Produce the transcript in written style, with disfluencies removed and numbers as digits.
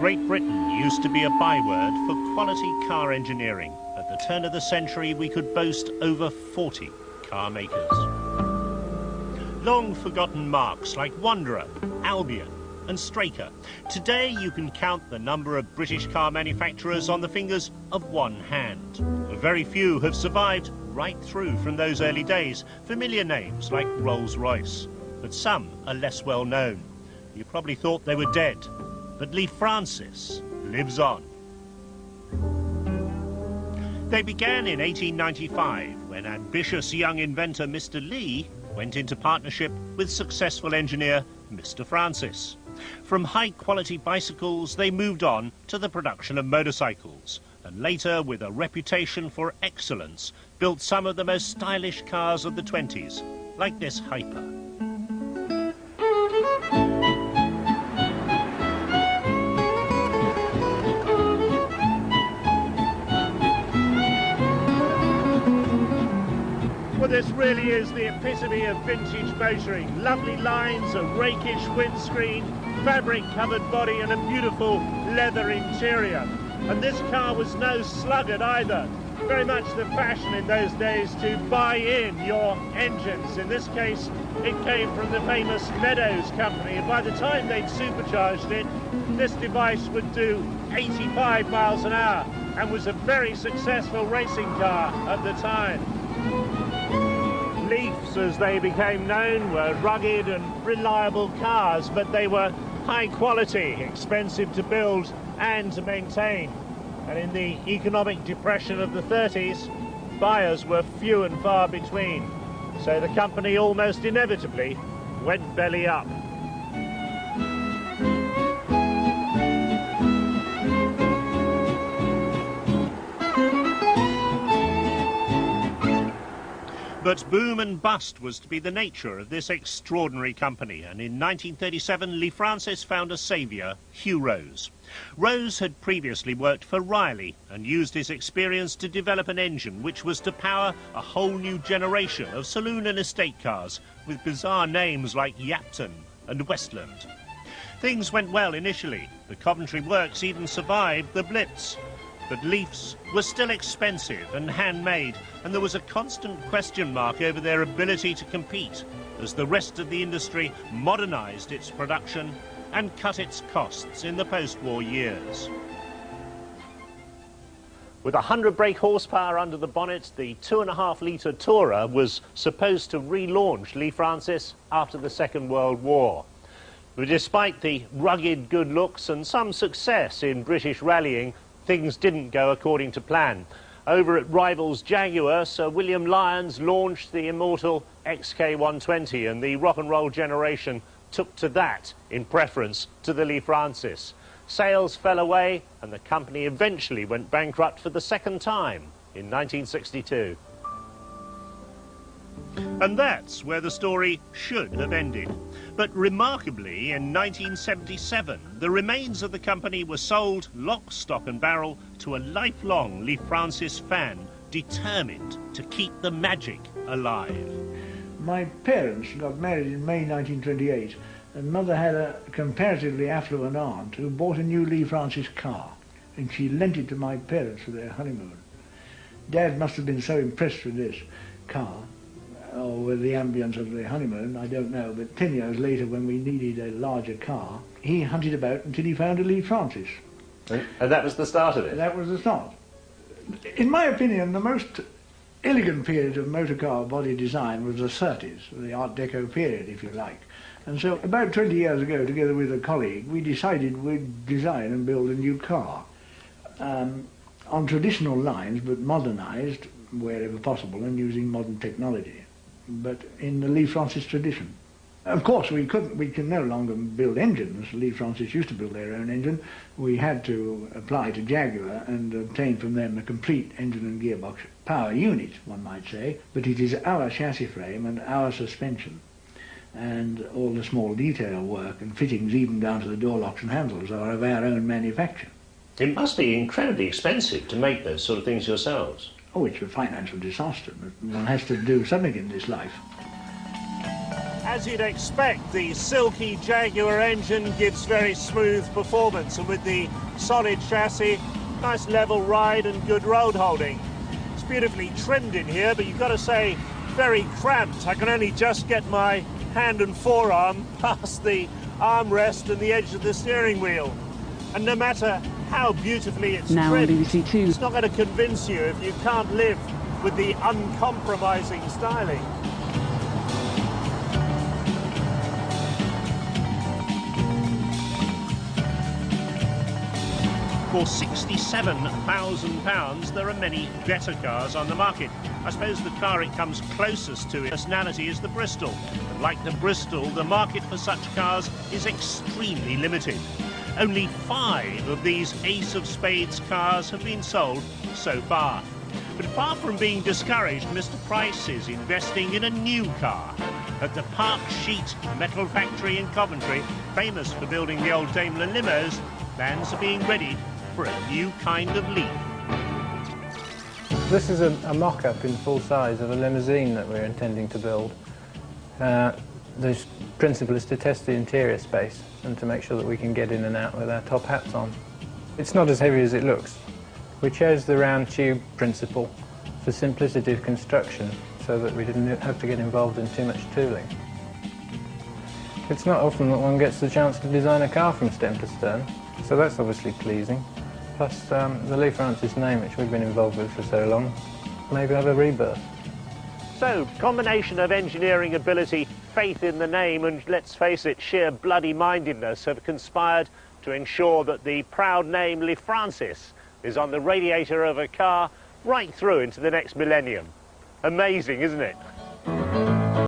Great Britain used to be a byword for quality car engineering. At the turn of the century, we could boast over 40 car makers. Long forgotten marques like Wanderer, Albion and Straker. Today you can count the number of British car manufacturers on the fingers of one hand. Very few have survived right through from those early days. Familiar names like Rolls-Royce, but some are less well known. You probably thought they were dead, but Lea-Francis lives on. They began in 1895 when ambitious young inventor Mr. Lee went into partnership with successful engineer Mr. Francis. From high-quality bicycles, they moved on to the production of motorcycles, and later, with a reputation for excellence, built some of the most stylish cars of the 20s, like this Hyper. Well, this really is the epitome of vintage motoring. Lovely lines, a rakish windscreen, fabric-covered body and a beautiful leather interior. And this car was no sluggard either. Very much the fashion in those days to buy in your engines. In this case, it came from the famous Meadows company, and by the time they'd supercharged it, this device would do 85 miles an hour and was a very successful racing car at the time. Leafs, as they became known, were rugged and reliable cars, but they were high quality, expensive to build and to maintain. And in the economic depression of the 30s, buyers were few and far between. So the company almost inevitably went belly up. But boom and bust was to be the nature of this extraordinary company, and in 1937 Lea-Francis found a saviour, Hugh Rose. Rose had previously worked for Riley and used his experience to develop an engine which was to power a whole new generation of saloon and estate cars with bizarre names like Yapton and Westland. Things went well initially. The Coventry works even survived the Blitz. But Leafs were still expensive and handmade, and there was a constant question mark over their ability to compete as the rest of the industry modernised its production and cut its costs in the post-war years. With 100 brake horsepower under the bonnet, the 2.5-litre Tourer was supposed to relaunch Lea-Francis after the Second World War. But despite the rugged good looks and some success in British rallying, things didn't go according to plan. Over at rivals Jaguar, Sir William Lyons launched the immortal XK120, and the rock and roll generation took to that in preference to the Lea-Francis. Sales fell away, and the company eventually went bankrupt for the second time in 1962. And that's where the story should have ended. But remarkably, in 1977, the remains of the company were sold lock, stock and barrel to a lifelong Lea-Francis fan determined to keep the magic alive. My parents got married in May 1928, and Mother had a comparatively affluent aunt who bought a new Lea-Francis car, and she lent it to my parents for their honeymoon. Dad must have been so impressed with this car, or with the ambience of the honeymoon, I don't know, but 10 years later, when we needed a larger car, he hunted about until he found a Lea-Francis. And that was the start of it? That was the start. In my opinion, the most elegant period of motor car body design was the 30s, the Art Deco period, if you like. And so about 20 years ago, together with a colleague, we decided we'd design and build a new car on traditional lines, but modernised wherever possible and using modern technology, but in the Lea-Francis tradition. Of course, we can no longer build engines. Lea-Francis used to build their own engine. We had to apply to Jaguar and obtain from them a complete engine and gearbox power unit, one might say, but it is our chassis frame and our suspension, and all the small detail work and fittings, even down to the door locks and handles, are of our own manufacture. It must be incredibly expensive to make those sort of things yourselves. Oh, it's a financial disaster, but one has to do something in this life. As you'd expect, the silky Jaguar engine gives very smooth performance, and with the solid chassis, nice level ride and good road holding. It's beautifully trimmed in here, but you've got to say, very cramped. I can only just get my hand and forearm past the armrest and the edge of the steering wheel. And no matter how beautifully it's trimmed, it's not going to convince you if you can't live with the uncompromising styling. For £67,000, there are many better cars on the market. I suppose the car it comes closest to in personality is the Bristol. And like the Bristol, the market for such cars is extremely limited. Only 5 of these Ace of Spades cars have been sold so far. But far from being discouraged, Mr. Price is investing in a new car. At the Park Sheet Metal Factory in Coventry, famous for building the old Daimler limos, plans are being readied for a new kind of leap. This is a mock-up in full size of a limousine that we're intending to build. The principle is to test the interior space and to make sure that we can get in and out with our top hats on. It's not as heavy as it looks. We chose the round tube principle for simplicity of construction so that we didn't have to get involved in too much tooling. It's not often that one gets the chance to design a car from stem to stern, so that's obviously pleasing. Plus the Lea-Francis name, which we've been involved with for so long, maybe have a rebirth. So, combination of engineering ability, faith in the name and, let's face it, sheer bloody-mindedness have conspired to ensure that the proud name Lea-Francis is on the radiator of a car right through into the next millennium. Amazing, isn't it?